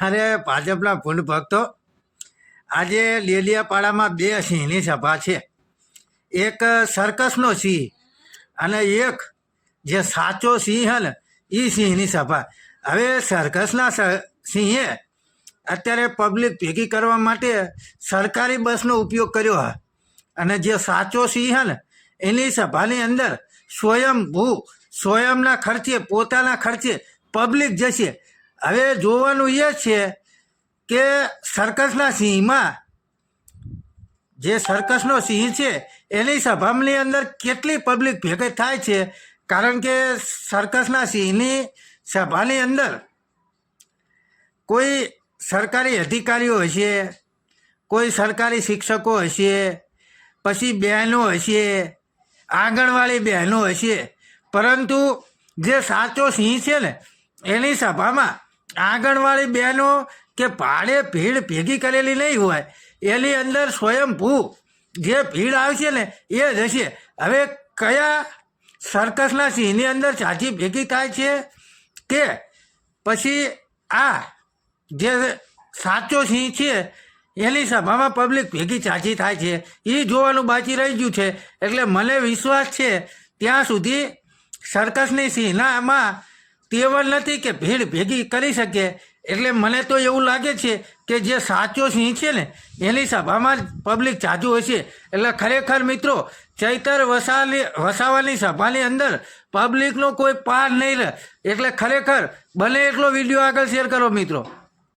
અરે ભાજપના ભૂંડ ભક્તો, આજે લેલિયાપાડામાં બે સિંહની સભા છે. એક સર્કસનો સિંહ અને એક જે સાચો સિંહ હે ને એ સિંહની સભા. હવે સર્કસના સિંહે અત્યારે પબ્લિક ભેગી કરવા માટે સરકારી બસનો ઉપયોગ કર્યો હા, અને જે સાચો સિંહ હે ને એની સભાની અંદર સ્વયંના ખર્ચે, પોતાના ખર્ચે પબ્લિક જશે. હવે જોવાનું એ છે કે સર્કસના સિંહમાં જે સર્કસનો સિંહ છે એની સભાની અંદર કેટલી પબ્લિક ભેગી થાય છે. કારણ કે સર્કસના સિંહની સભાની અંદર કોઈ સરકારી અધિકારીઓ હશે, કોઈ સરકારી શિક્ષકો હશે, પછી બહેનો હશે, આંગણવાડી બહેનો હશે. પરંતુ જે સાચો સિંહ છે ને એની સભામાં આંગણવાડી બહેનો કે ભાડે ભીડ ભેગી કરેલી નહીં હોય, એની અંદર સ્વયંભૂ જે ભીડ આવશે ને એ જ હશે. હવે કયા સર્કસના સિંહની અંદર ઝાંઝી ભેગી થાય છે કે પછી આ જે સાચો સિંહ છે એની સભામાં પબ્લિક ભેગી ઝાંઝી થાય છે, એ જોવાનું બાકી રહી ગયું છે. એટલે મને વિશ્વાસ છે ત્યાં સુધી સર્કસની સિંહનામાં તેવડ નથી કે ભીડ ભેગી કરી શકે. એટલે મને તો એવું લાગે છે કે જે સાચો સિંહ છે ને એની સભામાં જ પબ્લિક જાજુ હશે. એટલે ખરેખર મિત્રો, ચૈતર વસાવાની સભાની અંદર પબ્લિકનો કોઈ પાર નહીં રહે. એટલે ખરેખર બને એટલો વિડીયો આગળ શેર કરો મિત્રો.